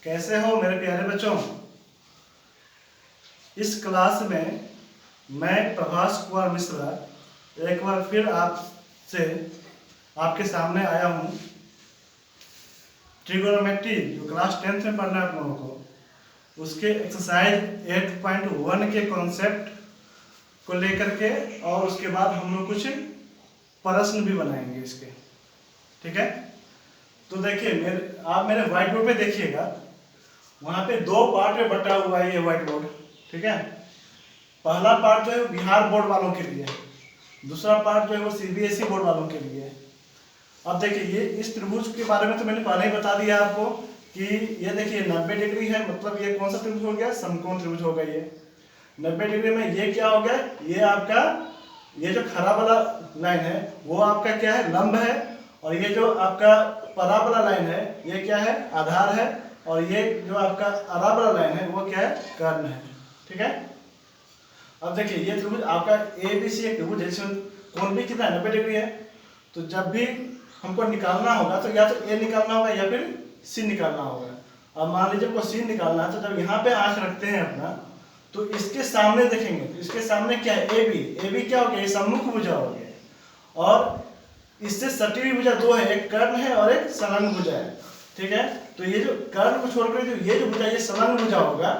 कैसे हो मेरे प्यारे बच्चों। इस क्लास में मैं प्रभास कुमार मिश्रा एक बार फिर आपसे आपके सामने आया हूँ। ट्रिगोनोमेट्री जो क्लास 10th में पढ़ना है आप लोगों को, उसके एक्सरसाइज 8.1 के कॉन्सेप्ट को लेकर के, और उसके बाद हम लोग कुछ प्रश्न भी बनाएंगे इसके। ठीक है, तो देखिए आप मेरे व्हाइट बोर्ड पे देखिएगा, वहाँ पे दो पार्ट में बटा हुआ है ये व्हाइट बोर्ड। ठीक है, पहला पार्ट जो है बिहार बोर्ड वालों के लिए, दूसरा पार्ट जो है वो सीबीएसई बोर्ड वालों के लिए। अब देखिए ये इस त्रिभुज के बारे में तो मैंने पहले ही बता दिया आपको कि ये देखिए 90 डिग्री है, मतलब ये कौन सा त्रिभुज हो गया, समकोण त्रिभुज हो गया। ये 90 डिग्री में ये क्या हो गया, ये आपका ये जो खड़ा वाला लाइन है वो आपका क्या है, लंब है, और ये जो आपका परा वाला लाइन है ये क्या है, आधार है, और ये जो आपका अरा वाला लाइन है वो क्या है, कर्ण है। ठीक है, अब देखिए ये त्रिभुज आपका ABC एक त्रिभुज है, जिसमें कोण भी कितना 90 डिग्री है। तो जब भी हमको निकालना होगा तो या तो A निकालना होगा या फिर C निकालना होगा। अब मान लीजिए हमको C निकालना है, तो जब यहाँ पे आंख रखते हैं अपना, तो इसके सामने देखेंगे तो इसके सामने क्या है, AB क्या हो गया, ये सम्मुख भुजा हो गया, और इससे सटी हुई भुजा दो है, एक कर्ण है और एक संलग्न भुजा है। ठीक है, तो ये जो कर्ण को छोड़कर जो ये जो भुजा, ये संलग्न भुजा होगा।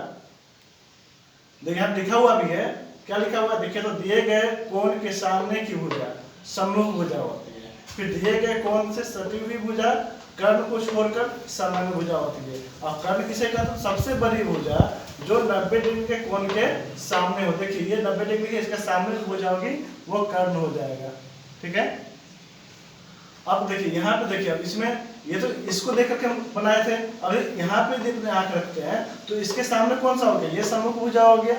देखिए यहाँ लिखा हुआ भी है, क्या लिखा हुआ है देखिए, तो दिए गए कोण के सामने की भुजा सम्मुख भुजा होती है, फिर दिए गए कोण से सटी हुई भुजा कर्ण को छोड़कर संलग्न भुजा होती है। और कर्ण किसे कहते हैं, सबसे बड़ी भुजा जो 90 डिग्री के कोण के सामने हो। देखिए ये 90 डिग्री के, इसके सामने जो भुजा होगी वो कर्ण हो जाएगा। ठीक है, अब देखिए यहाँ पे देखिए, अब इसमें ये तो इसको देख करके हम बनाए थे, अब यहाँ पे देखते आंख रखते हैं तो इसके सामने कौन सा हो गया, ये सम्मुख भुजा हो गया।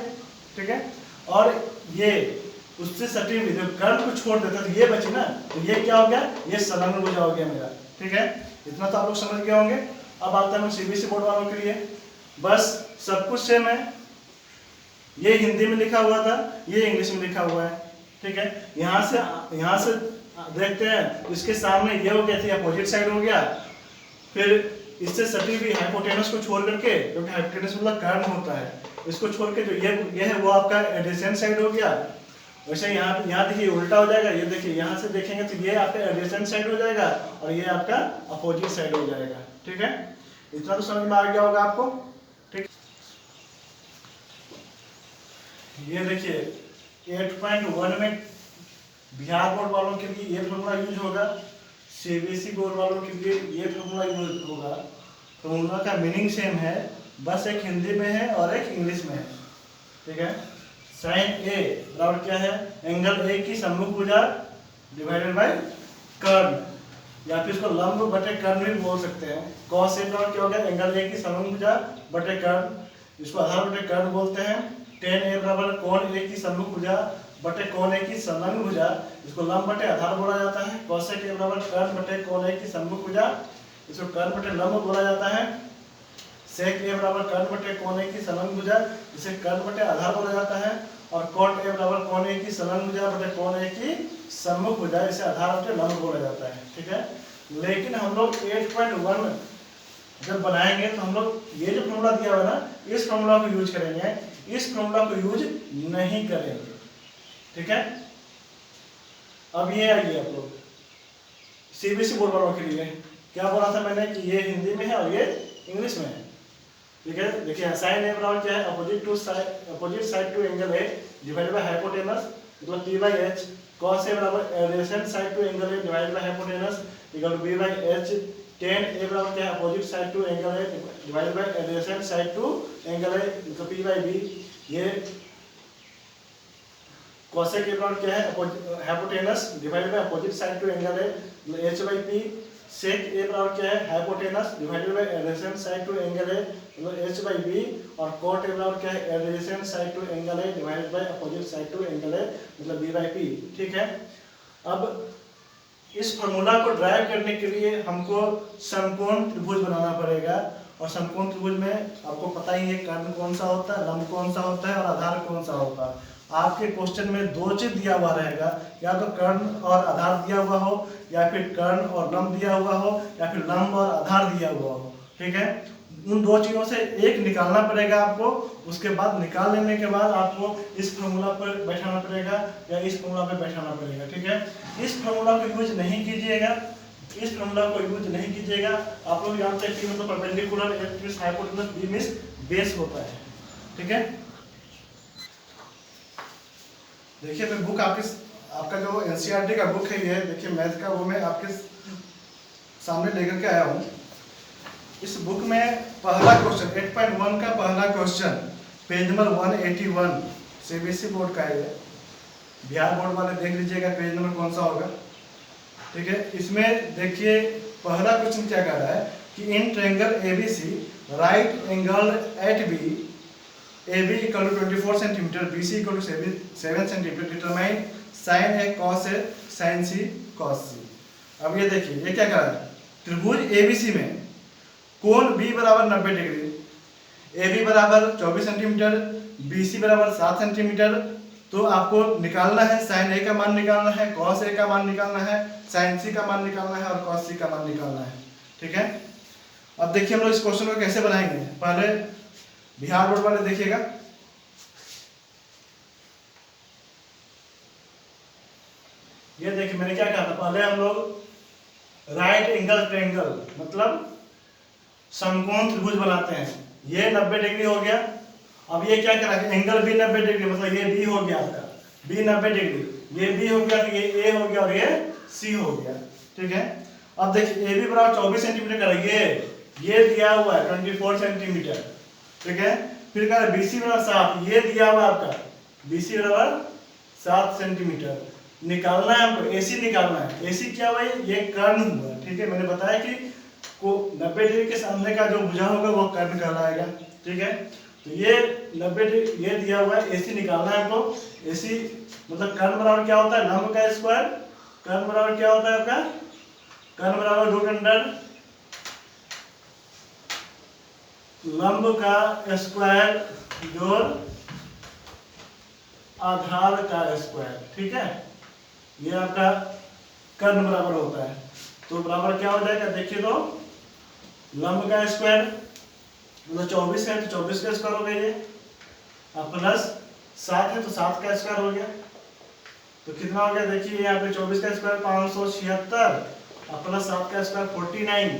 ठीक है, और ये उससे सटी हुई जब कर्ण को छोड़ देता तो ये बची ना, तो ये क्या हो गया, ये संलग्न भुजा हो गया मेरा। ठीक है, इतना तो आप लोग समझ गए होंगे। अब आता है सीबीएसई बोर्ड वालों के लिए, बस सब कुछ सेम है। ये हिंदी में लिखा हुआ था, ये इंग्लिश में लिखा हुआ है। ठीक है, यहाँ से देखते हैं, इसके सामने ये हो गया, थी अपोजिट साइड हो गया, फिर इससे सटी हुई हाइपोटेनस को छोड़ करके, क्योंकि हाइपोटेनस मतलब कर्ण होता है, इसको छोड़ के जो ये है वो आपका एडजेसेंट साइड हो गया। वैसे यहाँ देखिए उल्टा हो जाएगा, ये देखिए यहाँ से देखेंगे तो ये आपका एडजेसेंट साइड हो जाएगा और ये आपका अपोजिट साइड हो जाएगा। ठीक है, इतना तो समझ में आ गया होगा आपको। ठीक, ये देखिए 8.1 में बिहार बोर्ड वालों के लिए ये फॉर्मूला यूज होगा, सीबीएसई बोर्ड वालों के लिए ये फॉर्मूला यूज होगा। फॉर्मूला का मीनिंग सेम है, बस एक हिंदी में है और एक इंग्लिश में है। ठीक है, साइन ए बराबर क्या है, एंगल ए की सम्मुख भुजा डिवाइडेड बाय कर्ण, या फिर इसको लंब बटे कर्ण भी बोल सकते हैं। कॉस ए बराबर क्या हो गया, एंगल ए की सम्मुख भुजा बटे कर्ण, इसको आधार बटे कर्ण बोलते हैं। टेन ए बराबर कोण ए की सम्मुख भुजा बटे कोण ए की संलग्न भुजा, इसको लंब बटे आधार बोला जाता है। कोसेक ए बराबर कर्ण बटे कोण ए की सम्मुख भुजा, इसको कर्ण बटे लंब बोला जाता है। सेक ए बराबर कर्ण बटे कोण ए की संलग्न भुजा, इसे कर्ण बटे आधार बोला जाता है। और कोट ए बराबर कोण ए की संलग्न भुजा बटे कोण ए की सम्मुख भुजा, इसे आधार बटे लंब बोला जाता है। ठीक है, लेकिन हम लोग 8.1 जब बनाएंगे तो हम लोग ये जो फॉर्मूला दिया हुआ ना, इस फॉर्मूला को यूज करेंगे, इस फॉर्मूला को यूज नहीं करेंगे। ठीक है, अब ये आइए आप लोग सीबीएसई बोर्ड वालों के लिए क्या बोला था मैंने कि ये हिंदी में है और ये इंग्लिश में है। ठीक है, देखिए साइन ए बराबर क्या है, opposite side to angle A divided by hypotenuse मतलब p by h। cos A बराबर adjacent side to angle A divided by hypotenuse equal to b by h। tan A बराबर क्या है, opposite side to angle A divided by adjacent side to angle A तो p by b। ये cosec A बराबर क्या है, hypotenuse divided by opposite side to angle A h by p। sec A बराबर क्या है, hypotenuse divided by adjacent side to angle A मतलब h by b। और cot ए बराबर क्या है, adjacent side to angle A divided by opposite side to angle A मतलब b bye p। ठीक है, अब इस फार्मूला को ड्राइव करने के लिए हमको समकोण त्रिभुज बनाना पड़ेगा, और समकोण त्रिभुज में आपको पता ही है कर्ण कौन सा होता है, लंब कौन सा होता है और आधार कौन सा होता है। आपके क्वेश्चन में दो चीज दिया हुआ रहेगा, या तो कर्ण और आधार दिया हुआ हो, या फिर कर्ण और लंब दिया हुआ हो, या फिर लंब और आधार दिया हुआ हो। ठीक है, उन दो चीज़ों से एक निकालना पड़ेगा आपको। उसके बाद निकाल लेने के बाद आपको इस फॉर्मूला पर बैठाना पड़ेगा या इस फॉर्मूला पर बैठाना पड़ेगा, ठीक है। इस फॉर्मूला को यूज नहीं कीजिएगा, इस फॉर्मूला को यूज नहीं कीजिएगा। आप लोग जानते हैं कि मतलब perpendicular A means hypotenuse, B means base होता है, ठीक है। देखिए मैं बुक आपका जो एनसीईआरटी का बुक है ये देखिए मैथ का, वो मैं आपके सामने लेकर के आया हूँ। इस बुक में पहला क्वेश्चन 8.1 का पहला question page number 181 CBSE board का है। बिहार बोर्ड वाले देख लीजिएगा पेज नंबर कौन सा होगा, ठीक है। इसमें देखिए पहला क्वेश्चन क्या कह रहा है कि in triangle ABC right angle at B AB equal to 24 centimetre, BC equal to 7 centimetre, determine sine A cos A sine C cos C. अब ये देखिए ये क्या कह रहा है, त्रिभुज ABC में कोण B बराबर 90 डिग्री, AB बराबर 24 सेंटीमीटर, BC बराबर 7 सेंटीमीटर। तो आपको निकालना है साइन A का मान निकालना है, कॉस A का मान निकालना है, साइन C का मान निकालना है और कॉस C का मान निकालना है, ठीक है। अब देखिए हम लोग इस क्वेश्चन को कैसे बनाएंगे। पहले बिहार बोर्ड वाले देखिएगा, ये देखिए मैंने क्या कहा था, पहले हम लोग राइट एंगल ट्रायंगल मतलब समकोण त्रिभुज बनाते हैं। ये 90 डिग्री हो गया। अब ये क्या करा एंगल भी 90 डिग्री, मतलब ये बी हो गया आपका, बी 90 डिग्री, ये बी हो गया, तो ये ए हो गया और ये सी हो गया, ठीक है। अब देखिए ए बी बराबर 24 सेंटीमीटर का ये दिया हुआ है 24 सेंटीमीटर, ठीक है। फिर कह रहा है BC बराबर 7, ये दिया हुआ आपका BC बराबर 7 सेंटीमीटर। निकालना है हमको AC निकालना है। AC क्या हुआ, ये कर्ण हुआ, ठीक है। मैंने बताया कि को 90 डिग्री के सामने का जो भुजा होगा वो कर्ण कहलाएगा, ठीक है। तो ये 90 डिग्री ये दिया हुआ है, AC निकालना है हमको। AC मतलब कर्ण बराबर क्या होता है, लंब का स्क्वायर। कर्ण बराबर क्या होता है आपका, कर्ण बराबर रूट अंडर लंब का स्क्वायर जोड़ आधार का स्क्वायर, ठीक है। ये आपका कर्ण बराबर होता है। तो बराबर क्या हो जाएगा, देखिए तो लंब का स्क्वायर मतलब 24 है तो 24 का स्क्वायर हो गया ये, और प्लस 7 है तो 7 का स्क्वायर हो गया। तो कितना हो गया, देखिए यहाँ पे 24 का स्क्वायर 576 और प्लस 7 का स्क्वायर 49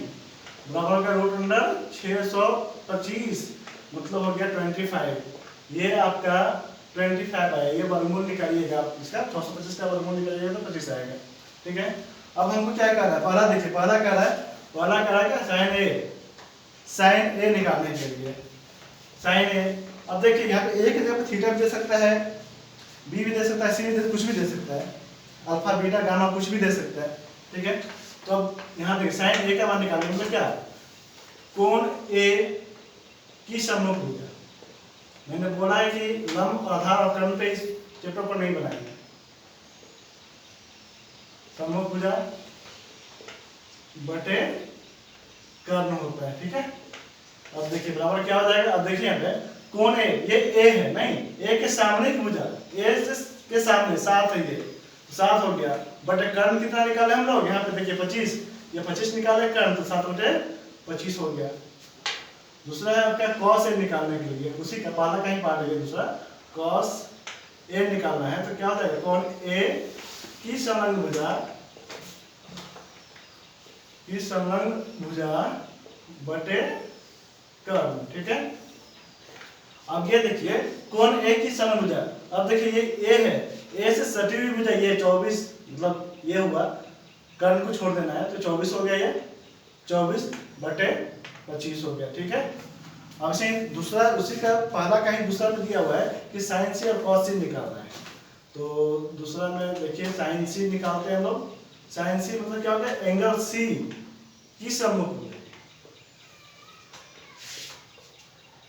बराबर का रूट अंडर 625 मतलब हो गया 25। ये आपका 25 आया। ये वर्गमूल निकालिएगा आप इसका, 625 का वर्गमूल निकालिएगा तो 25 आएगा, ठीक है। अब हमको क्या करना है, पहला देखिए पहला क्या है, पहला क्या है साइन ए निकालने के लिए साइन ए। अब देखिए यहाँ पे ए की जगह थीटा भी दे सकता है, बी भी दे सकता है, सी भी दे, कुछ भी दे सकता है, अल्फा बीटा गामा कुछ भी दे सकता है, ठीक है। तो अब यहाँ देखिए साइन ए का मान निकालने मतलब क्या, कोण ए की सम्मुख भुजा। मैंने बोला है कि लंब आधार और कर्ण पे इस चैप्टर पर नहीं बनाएंगे, सम्मुख भुजा बटे कर्ण होता है, ठीक है। अब देखिए बराबर क्या हो जाएगा, अब देखिए यहाँ पे कोण ए, ये ए है नहीं, ए के सामने की भुजा, ए के सामने 7 है, ये 7 हो गया बटे कर्ण कितना निकाले हम लोग, यहाँ पे देखिए 25, ये 25 निकाले कर्ण तो 7 बटे 25 हो गया। दूसरा है आपका कॉस ए निकालने के लिए, उसी का पहला कहीं पा लीजिए, दूसरा कॉस ए निकालना है तो क्या हो जाएगा, कोण ए की संलग्न भुजा बटे कर्ण, ठीक है। अब ये देखिए कोण ए की संलग्न भुजा, अब देखिए ये ए है, ए से सटी हुई भुजा ये 24 मतलब ये हुआ, कर्ण को छोड़ देना है तो 24 हो गया, ये 24 बटे 25 हो गया, ठीक है। अब से दूसरा उसी का पहला कहीं दूसरा में दिया हुआ है कि साइन सी और कॉस सी निकालना है, तो दूसरा में देखिए साइन सी निकालते हैं हम लोग। साइन सी मतलब क्या होता है, एंगल सी की सम्मुख भुजा,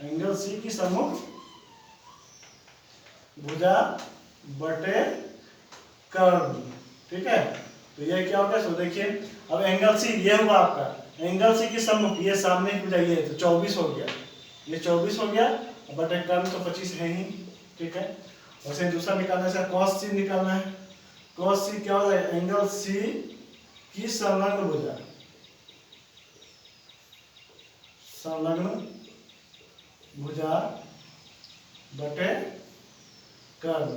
एंगल सी की सम्मुख भुजा बटे कर्ण, ठीक है। तो ये क्या होगा, सो देखिए अब एंगल सी ये हुआ आपका, एंगल सी की सम्मुख ये सामने की भुजा ये तो 24 हो गया, ये 24 हो गया बटे कर्ण तो 25 है ही, ठीक है। और से दूसरा निकालना है कॉस सी निकालना है। कॉस सी क्या हो जाएगा, एंगल सी की संलग्न भुजा संलग्न भुजा बटे कर्ण।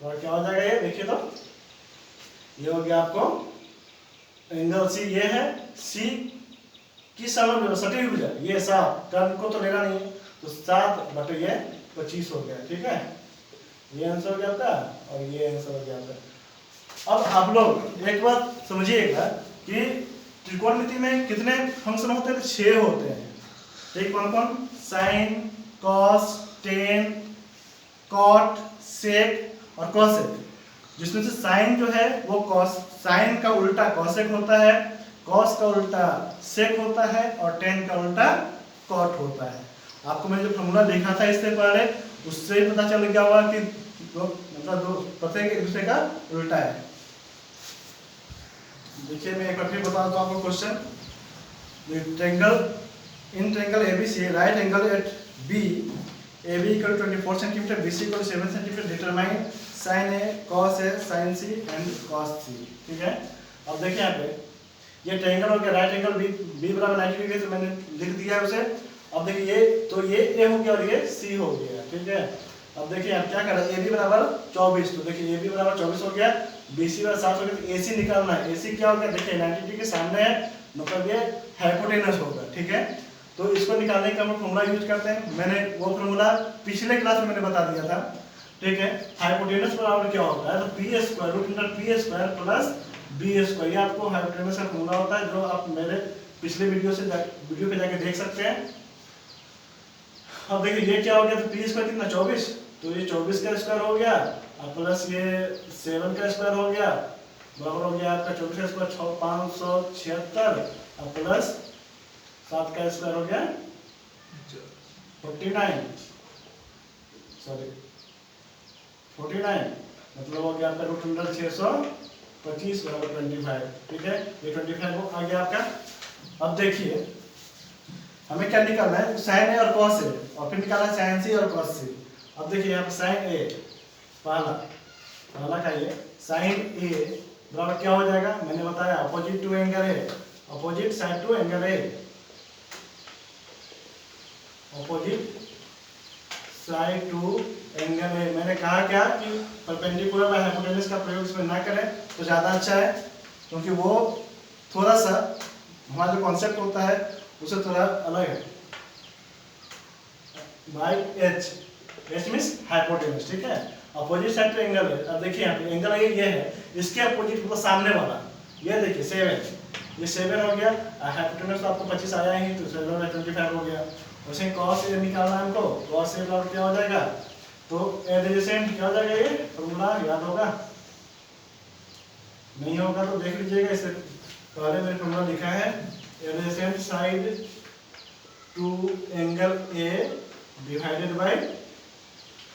और क्या हो जाएगा ये देखिए, तो ये हो गया आपको एंगल सी, ये है सी की संलग्न सटी हुई भुजा, ये 7, कर्ण को तो लेना नहीं है, तो 7 बटे ये 25 हो गया। ठीक है, ये आंसर हो गया आपका और ये आंसर हो गया आपका। अब आप लोग एक बात समझिएगा कि त्रिकोणमिति में कितने फंक्शन होते हैं? 6 होते हैं। ठीक, कौन कौन? साइन, कॉस, टेन, कॉट, सेक और कॉसेक। जिसमें से साइन जो है वो कॉस, साइन का उल्टा कॉसेक होता है, कॉस का उल्टा सेक होता है और टेन का उल्टा कॉट होता है। आपको मैंने जो फॉर्मूला लिखा था इससे पहले, उससे ही पता चल गया होगा कि दो प्रत्येक एक दूसरे का उल्टा है। देखिए मैं एक बार फिर बता दूं आपको question. In triangle ABC, right angle at B, AB equal to 24 cm, BC equal to 7 cm, determine sin A, cos A, sin C and cos C। ठीक है, अब देखिए यहाँ पे ये ट्रायंगल हो गया, राइट एंगल B बराबर 90 डिग्री, तो मैंने लिख दिया है उसे। अब देखिए ये तो ये A हो गया और ये C हो गया। ठीक है, अब देखिए आप क्या कर रहे हैं, AB बराबर 24, तो देखिए AB बराबर 24 हो गया, BC बराबर 7 हो गया, तो AC निकालना है। AC क्या हो गया, देखिए 90 डिग्री के सामने है, मतलब ये हाइपोटेनस होगा। ठीक है, तो इसको निकालने का हम फॉर्मूला यूज करते हैं। मैंने वो फॉर्मूला पिछले क्लास में मैंने बता दिया था। ठीक है, हाइपोटेनस बराबर क्या होता है, तो p square root under p square plus b square, ये आपको हाइपोटेनस का फॉर्मूला होता है, जो आप मेरे पिछले वीडियो पे जाके देख सकते हैं। अब देखिए ये क्या हो गया, तो p स्क्वायर कितना 24, तो ये 24 का स्क्वायर हो गया और प्लस ये 7 का स्क्वायर हो गया, बराबर हो गया आपका 24 का स्क्वायर 576 और प्लस 7 का स्क्वायर हो गया 49, मतलब हो गया आपका रूट अंडर 625 बराबर 25। ठीक है, ये 25 आ गया आपका। अब देखिए हमें क्या निकालना है, साइन ए और कॉस ए, और फिर निकालना है साइन सी और कॉस सी। अब देखिए यहाँ पर साइन ए पहला का ये साइन ए बराबर क्या हो जाएगा, मैंने बताया opposite to angle A, opposite side to angle A, opposite side to angle A. मैंने कहा क्या कि परपेंडिकुलर व हाइपोटेनस का प्रयोग इसमें ना करें तो ज़्यादा अच्छा है, क्योंकि वो थोड़ा सा हमारा जो कॉन्सेप्ट होता है उससे थोड़ा अलग है। By H means hypotenuse. ठीक है, अपोजिट साइड टू एंगल है। अब देखिए यहाँ पे एंगल ये है, इसके अपोजिट मतलब सामने वाला, ये देखिए 7, ये 7 हो गया, हाइपोटेनस तो आपको 25 आया ही, तो 7 में 25 हो गया। वैसे कॉस ए निकालना है हमको, कॉस ए बराबर क्या हो जाएगा, तो एडजेसेंट क्या हो जाएगा, ये फॉर्मूला याद होगा, नहीं होगा तो देख लीजिएगा, इससे पहले मैंने फॉर्मूला लिखा है, adjacent side to angle A divided by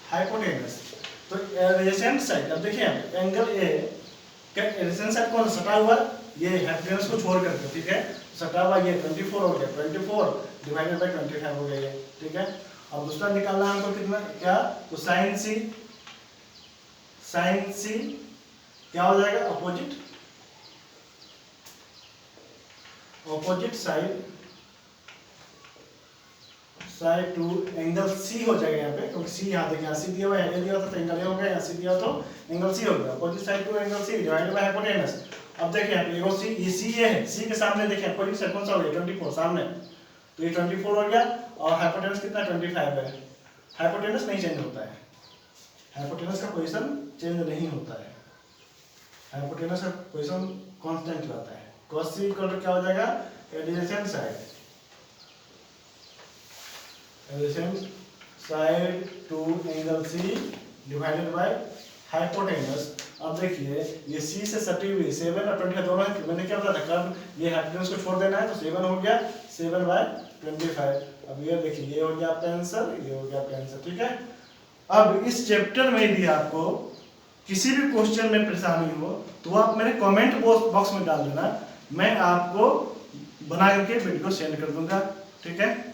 hypotenuse. तो एडजेसेंट साइड, अब देखिए एंगल ए का एडजेसेंट साइड कौन सटा हुआ, ये हाइपोटेनस को छोड़ करके। ठीक है, सटा हुआ ये 24 हो गया, 24 डिवाइडेड बाय 25 हो गया ये। ठीक है, अब दूसरा निकालना है हमको कितना, क्या, तो साइन सी क्या हो जाएगा, opposite side to angle C हो जाएगा यहाँ पे, क्योंकि सी यहाँ देखिए सी दिया हुआ है, ए दिया होता तो एंगल ए हो गया, यहाँ सी दिया हो तो एंगल सी हो गया, opposite side to angle C divided by hypotenuse. अब देखिए यहाँ पे एगो सी, ये सी ये है, सी के सामने देखिए अपोजिट साइड कौन सा हो गया 24 सामने, तो ये 24 हो गया और हाइपोटेनस कितना 25 है। हाइपोटेनस नहीं चेंज होता है, हाइपोटेनस का पोजीशन चेंज नहीं होता है, हाइपोटेनस का पोजीशन कांस्टेंट रहता है। cos c इक्वल टू क्या हो जाएगा, adjacent side to angle c divided by hypotenuse. अब देखिए ये c से सटी हुई 7 और 25 दोनों है, मैंने क्या बताया था कर्व, ये हाइपोटेनस को छोड़ देना है, तो 7 हो गया 7/25। अब ये देखिए ये हो गया आपका आंसर, ये हो गया आपका आंसर। ठीक है, अब इस चैप्टर में भी आपको किसी भी क्वेश्चन में परेशानी हो तो आप मेरे कमेंट बॉक्स में डाल देना, मैं आपको बना करके वीडियो सेंड कर दूंगा। ठीक है,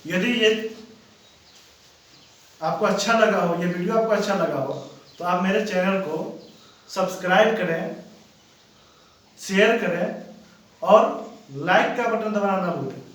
यदि ये आपको अच्छा लगा हो, ये वीडियो आपको अच्छा लगा हो, तो आप मेरे चैनल को सब्सक्राइब करें, शेयर करें और लाइक का बटन दबाना ना भूलें।